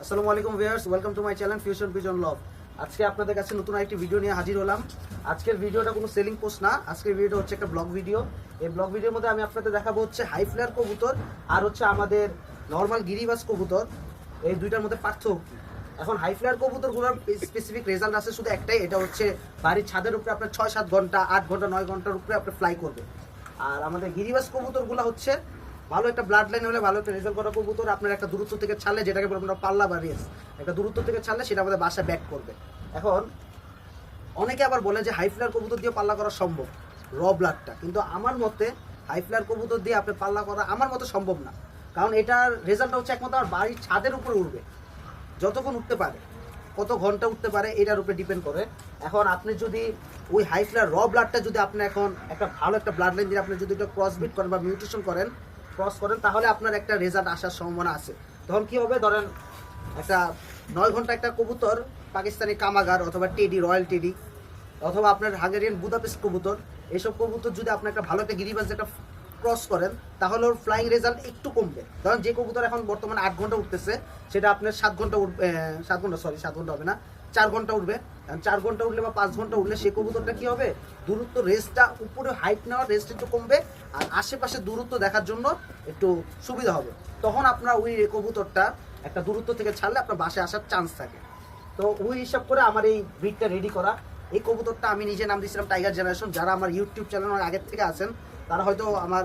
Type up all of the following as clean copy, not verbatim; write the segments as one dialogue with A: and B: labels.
A: আসসালামু আলাইকুম viewers, welcome to my channel fusion vision love. আজকে আপনাদের কাছে নতুন একটি ভিডিও নিয়ে হাজির হলাম। আজকের ভিডিওটা কোনো সেলিং পোস্ট না, আজকের ভিডিওটা হচ্ছে একটা ব্লগ ভিডিও। এই ব্লগ ভিডিওর মধ্যে আমি আপনাদের দেখাবো হচ্ছে হাই ফ্লেয়ার কবুতর আর হচ্ছে আমাদের নর্মাল গিরিবাজ কবুতর, এই দুইটার মধ্যে পার্থক্য কি। এখন হাই ফ্লেয়ার কবুতরগুলোর স্পেসিফিক রেজাল্ট আছে শুধু একটাই, এটা হচ্ছে বাড়ির ছাদের উপরে আপনার 6-7 ঘন্টা, 8 ঘন্টা, 9 ঘন্টার উপরে আপনি ফ্লাই করবে। আর আমাদের গিরিবাজ কবুতরগুলো হচ্ছে ভালো একটা ব্লাড লাইন হলে ভালো একটা রেজাল্ট করা কবুতর আপনার একটা দূরত্ব থেকে ছাড়লে, যেটাকে আমরা পাল্লা বা রেস, একটা দূরত্ব থেকে ছাড়লে সেটা আমাদের বাসায় ব্যাক করবে। এখন অনেকে আবার বলে যে হাই ফ্লায়ার কবুতর দিয়ে পাল্লা করা সম্ভব র ব্লাডটা, কিন্তু আমার মতে হাই ফ্লায়ার কবুতর দিয়ে আপনি পাল্লা করা আমার মতে সম্ভব না। কারণ এটার রেজাল্টটা হচ্ছে একমাত্র আমার বাড়ির ছাদের উপরে উঠবে, যতক্ষণ উঠতে পারে, কত ঘন্টা উঠতে পারে এটার উপরে ডিপেন্ড করে। এখন আপনি যদি ওই হাই ফ্লায়ার র ব্লাডটা যদি আপনি এখন একটা ভালো একটা ব্লাড লাইন দিয়ে আপনি যদি এটা ক্রসবিট করেন বা মিউটেশন করেন, ক্রস করেন, তাহলে আপনার একটা রেজাল্ট আসার সম্ভাবনা আছে। তখন কি হবে, ধরেন একটা 9 ঘন্টা একটা কবুতর পাকিস্তানি কামাগার অথবা টেডি, রয়্যাল টেডি অথবা আপনার হাঙ্গেরিয়ান বুদাপেস্ট কবুতর, এইসব কবুতর যদি আপনি একটা ভালো একটা গিরিবাজ একটা ক্রস করেন, তাহলে ওর ফ্লাইং রেজাল্ট একটু কমবে। ধরেন যে কবুতর এখন বর্তমানে 8 ঘন্টা উঠতেছে, সেটা আপনার 7 ঘন্টা উঠবে, 7 ঘন্টা হবে না, 4 ঘন্টা উঠবে। 4 ঘন্টা উঠলে বা 5 ঘন্টা উঠলে সেই কবুতরটা কি হবে, দূরত্ব রেসটা উপরে হাইট নেওয়ার রেসটা একটু কমবে আর আশেপাশে দূরত্ব দেখার জন্য একটু সুবিধা হবে। তখন আপনার ওই কবুতরটা একটা দূরত্ব থেকে ছাড়লে আপনার বাসায় আসার চান্স থাকে। তো ওই হিসাব করে আমার এই ব্রিডটা রেডি করা। এই কবুতরটা আমি নিজে নাম দিয়েছিলাম টাইগার জেনারেশন। যারা আমার ইউটিউব চ্যানেল আগের থেকে আছেন তারা হয়তো আমার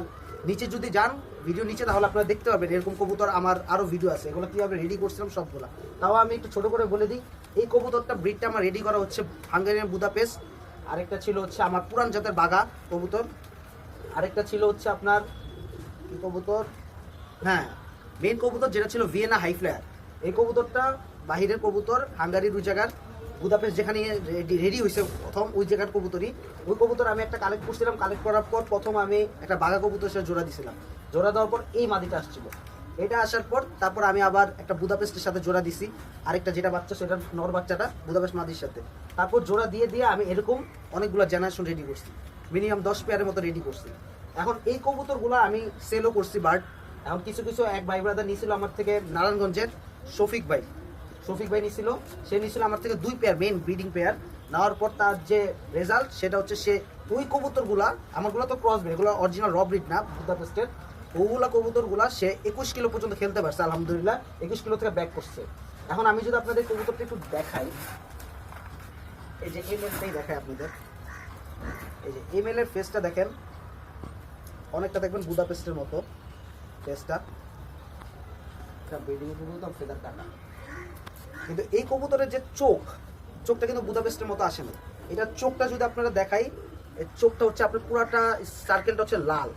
A: নিচে যদি যান ভিডিও নিচে, তাহলে আপনারা দেখতে পাবেন এরকম কবুতর আমার আরও ভিডিও আছে, এগুলো কীভাবে রেডি করছিলাম সবগুলো। তাও আমি একটু ছোটো করে বলে দিই, এই কবুতরটা ব্রিডটা আমার রেডি করা হচ্ছে হাঙ্গেরিয়ান বুদাপেস্ট, আরেকটা ছিল হচ্ছে আমার পুরান জাতের বাঘা কবুতর, আরেকটা ছিল হচ্ছে আপনার কি কবুতর, হ্যাঁ মেইন কবুতর যেটা ছিল ভিয়েনা হাই ফ্লায়ার। এই কবুতরটা বাহিরের কবুতর, হাঙ্গারির ওই জায়গার বুদাপেস্ট যেখানে রেডি হয়েছে প্রথম ওই জায়গার কবুতরই। ওই কবুতর আমি একটা কালেক্ট করছিলাম, কালেক্ট করার পর প্রথম আমি একটা বাঘা কবুতর সাথে জোড়া দিয়েছিলাম। জোড়া দেওয়ার পর এই মাদিটা আসছিল, এটা আসার পর তারপর আমি আবার একটা বুদাপেস্টের সাথে জোড়া দিছি, আরেকটা যেটা বাচ্চা সেটা নর বাচ্চাটা বুদাপেস্ট মাদির সাথে। তারপর জোড়া দিয়ে দিয়ে আমি এরকম অনেকগুলো জেনারেশন রেডি করছি, মিনিমাম 10 পেয়ারের মতো রেডি করছি। এখন এই কবুতরগুলো আমি সেলও করছি বার্ড। এখন কিছু কিছু এক ভাই ব্রাদার নিয়েছিল আমার থেকে, নারায়ণগঞ্জের শফিক ভাই নিয়েছিল, সে নিয়েছিল আমার থেকে 2 পেয়ার মেইন ব্রিডিং পেয়ার। নেওয়ার পর তার যে রেজাল্ট সেটা হচ্ছে সে ওই কবুতরগুলা, আমারগুলো তো ক্রস ব্রিড, এগুলো অরিজিনাল র ব্রিড না বুদাপেস্টের, ওগুলা কবুতরগুলা সে 21 কিলো পর্যন্ত খেলতে পারছে আলহামদুলিল্লাহ, 21 কিলো থেকে ব্যাক করছে। এখন আমি যদি আপনাদের কবুতরটা একটু দেখাই, এই যে এমএলটাই দেখাই আপনাদের, এই যে এমএল এর ফেসটা দেখেন, অনেকটা দেখবেন বুদাপেস্টের মতো ফেসটা, ব্রিডিং কবুতর ফেদার টাকা। কিন্তু এই কবুতরের যে চোখটা কিন্তু বুদাপেস্টের মতো আসে না। এটার চোখটা যদি আপনারা দেখাই, এই চোখটা হচ্ছে আপনার পুরাটা সার্কেলটা হচ্ছে লাল,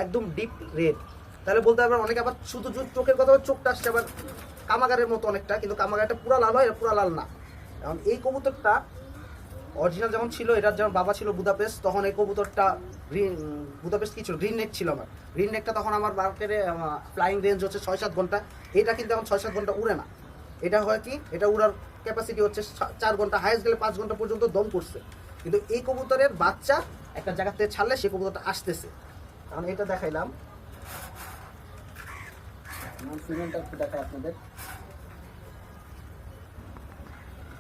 A: একদম ডিপ রেড। তাহলে বলতে পারবেন অনেকে আবার শুধু চোখের কথা, চোখটা আসছে আবার কামাগারের মতো অনেকটা, কিন্তু কামাগারটা পুরা লাল হয়, পুরা লাল না। এখন এই কবুতরটা অরিজিনাল যেমন ছিল, এটার যেমন বাবা ছিল বুদাপেস্ট, তখন এই কবুতরটা বুদাপেস্ট কি ছিল, গ্রিন নেক ছিল আমার। গ্রিন নেকটা তখন আমার মার্কেটে ফ্লাইং রেঞ্জ হচ্ছে 6-7 ঘন্টা, এটা কিন্তু এখন 6-7 ঘন্টা উড়ে না। এটা হয় কি, এটা উড়ার ক্যাপাসিটি হচ্ছে 4 ঘন্টা, হাইস্ট গেলে 5 ঘন্টা পর্যন্ত দম করছে। কিন্তু এই কবুতরের বাচ্চা একটা জায়গা থেকে ছাড়লে সেই কবুতরটা আসতেছে। কারণ এটা দেখাইলাম, ফিমেলটা একটু দেখাই আপনাদের,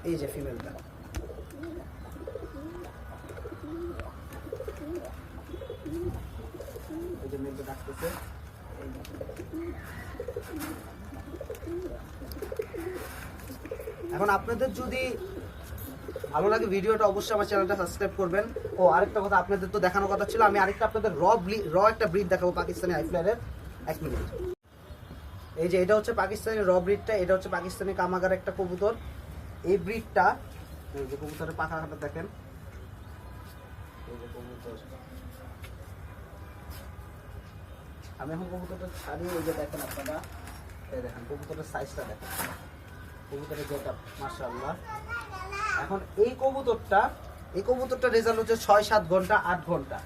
A: এই যে ফিমেলটা, এই যে মেলটা ডাকতেছে। এখন আপনাদের যদি ভালো লাগে ভিডিওটা অবশ্যই আমার চ্যানেলটা সাবস্ক্রাইব করবেন। ও আরেকটা কথা আপনাদের তো দেখানোর কথা ছিল, আমি আরেকটা আপনাদের র একটা ব্রিড দেখাবো পাকিস্তানি হাই ফ্লায়ারের। 1 মিনিট, এই যে এটা হচ্ছে পাকিস্তানি র ব্রিডটা, এটা হচ্ছে পাকিস্তানি কামাগার একটা কবুতর। এই ব্রিডটা, এই যে কবুতরের পাখাটা দেখেন, এই যে কবুতর, আমি এখন কবুতরটা ছাড়িয়ে, এই যে দেখেন আপনারা, এই দেখেন কবুতরের সাইজটা দেখেন, কবুতরের যেটা মাশাআল্লাহ। এখন এই কবুতরটা রেজাল্ট হচ্ছে 6-7 ঘন্টা, 8 ঘন্টা।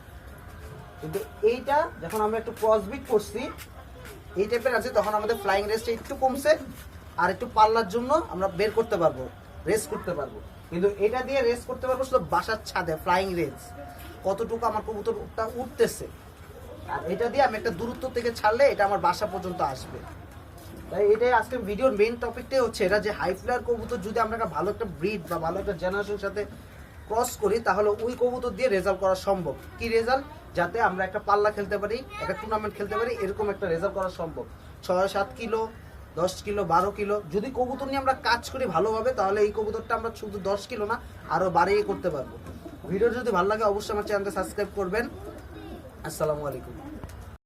A: কিন্তু এইটা যখন আমরা একটু ক্রসবিট করছি এই টাইপের আছে, তখন আমাদের ফ্লাইং রেসটা একটু কমছে আর একটু পাল্লার জন্য আমরা বের করতে পারবো, রেস করতে পারবো। কিন্তু এটা দিয়ে রেস করতে পারবো শুধু বাসার ছাদে, ফ্লাইং রেঞ্জ কতটুকু আমার কবুতরটা উঠতেছে, আর এটা দিয়ে আমি একটা দূরত্ব থেকে ছাড়লে এটা আমার বাসা পর্যন্ত আসবে। তো তাই এটাই আজকে ভিডিওর মেইন টপিকটাই হচ্ছে এটা, যে হাই ফ্লায়ার কবুতর যদি আমরা একটা ভালো একটা ব্রিড বা ভালো একটা জেনারেশনের সাথে ক্রস করি তাহলে ওই কবুতর দিয়ে রেজাল্ট করা সম্ভব। কি রেজাল্ট? যাতে আমরা একটা পাল্লা খেলতে পারি, একটা টুর্নামেন্ট খেলতে পারি, এরকম একটা রেজাল্ট করা সম্ভব। 6-7 কিলো, 10 কিলো, 12 কিলো যদি কবুতর নিয়ে আমরা কাজ করি ভালোভাবে, তাহলে এই কবুতরটা আমরা শুধু 10 কিলো না আরো বাড়িয়ে করতে পারবো। ভিডিও যদি ভালো লাগে অবশ্যই আমার চ্যানেলটা সাবস্ক্রাইব করবেন। আসসালামু আলাইকুম।